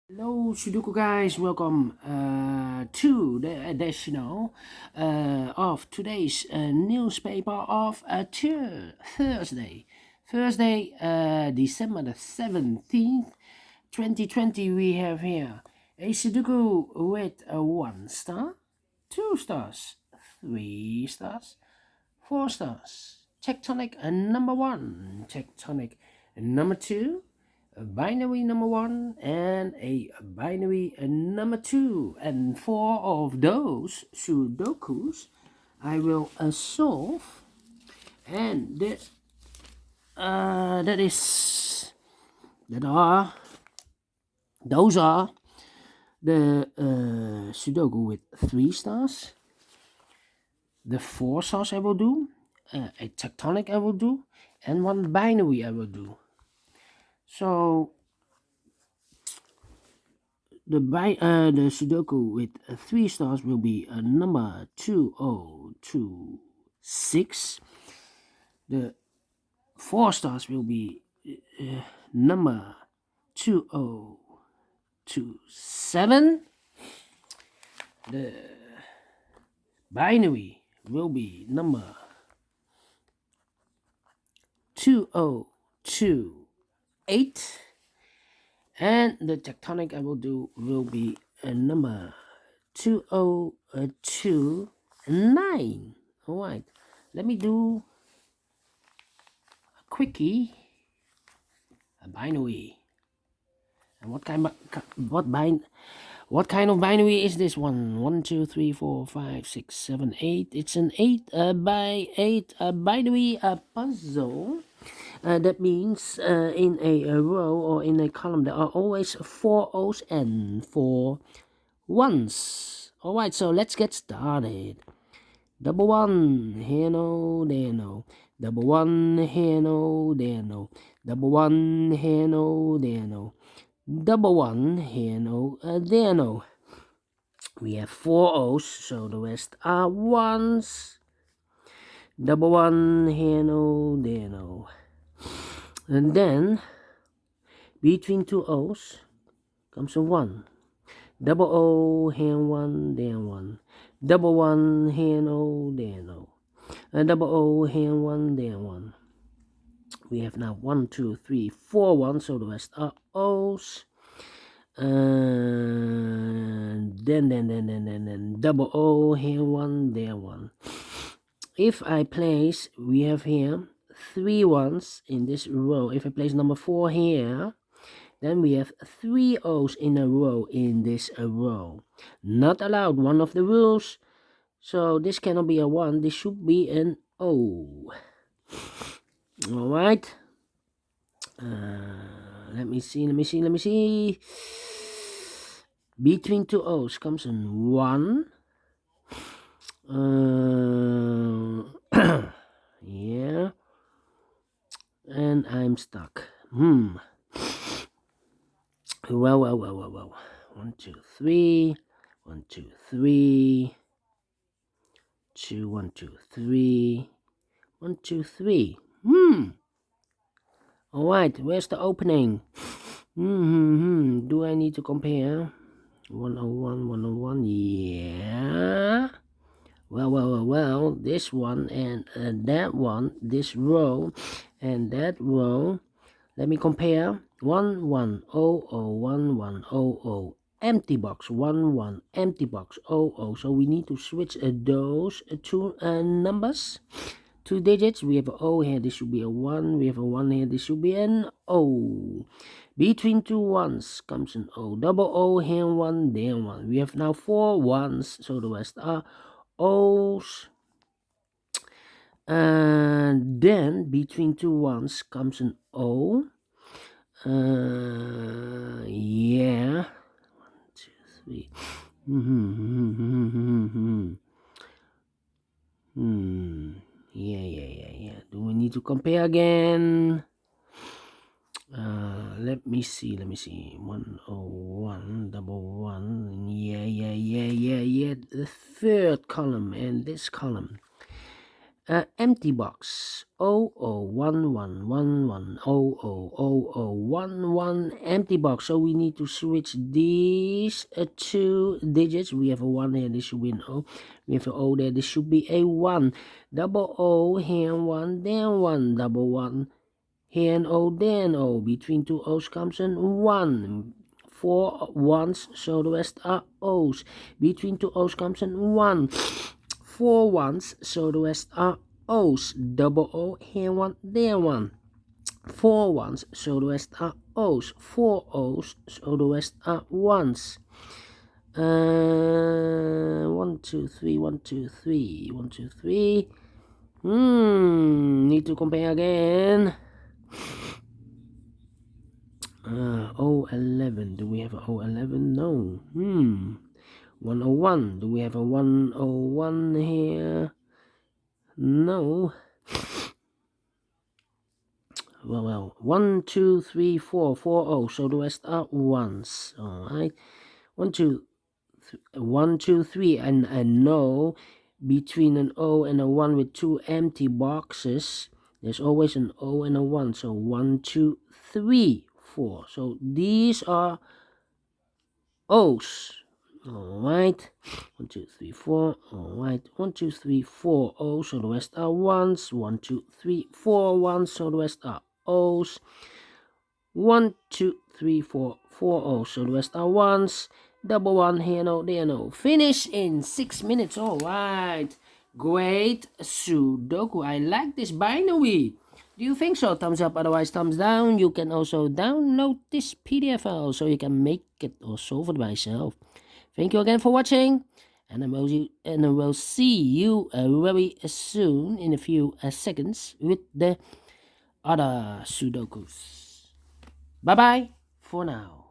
Hello, Sudoku guys. Welcome to the edition of today's newspaper of Thursday, December the 17th, 2020. We have here a Sudoku with a 1 star, 2 stars, 3 stars, 4 stars. Tectonic number 1, Tectonic number 2, a binary number 1, and a binary number 2. And 4 of those Sudokus I will solve. And those are the Sudoku with 3 stars, the 4 stars I will do, a tectonic I will do, and one binary I will do. So the Sudoku with 3 stars will be number 2026. The 4 stars will be number 2027. The binary will be number 2028. And the tectonic I will do will be number 2029. All right, let me do a quickie, a binary. And what kind of binary is this one? 1, 2, 3, 4, 5, 6, 7, 8. It's an 8 by 8 binary puzzle. That means in a row or in a column there are always 4 O's and 4 1's. Alright, so let's get started. Double one, here no, there no. Double one, here no, there no. Double one, here no, there no. Double one, here no, there no. We have 4 O's, so the rest are 1's. Double one, here no, there no. And then between 2 O's comes a 1. Double O, here 1, there 1. Double one, here no, there no. Double O, here 1, there 1. We have now 1, 2, 3, 4 1, so the rest are O's. And then double O, here 1, there 1. If I place, we have here 3 1's in this row. If I place number 4 here, then we have 3 O's in a row in this row. Not allowed, one of the rules. So this cannot be a 1, this should be an O. Alright. Let me see. Between 2 O's comes a 1. Yeah. And I'm stuck. Well. 1, 2, 3. 1, 2, 3. 2, 1, 2, 3. 1, 2, 3. Alright, where's the opening? Do I need to compare? 101, 101. Yeah. Well, this one and that one, this row and that row. Let me compare. 1, 1, 0, 0, 1, 1, 0, 0. Empty box, 1, 1, empty box, 0, 0. So we need to switch those two numbers. 2 digits. We have an O here, this should be a 1. We have a 1 here, this should be an O. Between 2 1's comes an O. Double O here, 1, there 1. We have now 4 1's, so the rest are O's. And then between 2 1's comes an O. Yeah. 1, 2, 3. Yeah. Do we need to compare again? Let me see. 101, double 1. Yeah. The third column and this column. Empty box 001111000011 empty box. So we need to switch these two digits. We have a 1 here, this should be an O. We have an O there, this should be a 1. Double O, here 1, then 1. Double 1, here an O, then O. Between two O's comes an 1. 4 ones, so the rest are O's. Between two O's comes an 1. 4 ones, so the rest are O's. Double O, here 1, there 1. 4 ones, so the rest are O's. 4 O's, so the rest are 1s. 1 2 3 1 2 3 1 2 3. Need to compare again. 011. Do we have a 011? No. 101. Do we have a 101 here? No. Well, 1 2 3 4 4 0. So the rest are 1s. All right. 1 2 3 and a no. Between an O and a 1 with two empty boxes, there's always an O and a 1. So 1 2 3 4. So these are O's. Alright. 1 2 3 4. Alright. 1 2 3 4 O's. So the rest are 1s. 1 2 3 4 1s. So the rest are O's. 1 2 3 4 4 O's. So the rest are 1s. Double 1 here, no, there, no. Finish in 6 minutes. Alright. Great Sudoku. I like this binary. Do you think so? Thumbs up, otherwise thumbs down. You can also download this PDF file so you can make it or solve it by yourself. Thank you again for watching, and I will see you very soon in a few seconds with the other Sudokus. Bye bye for now.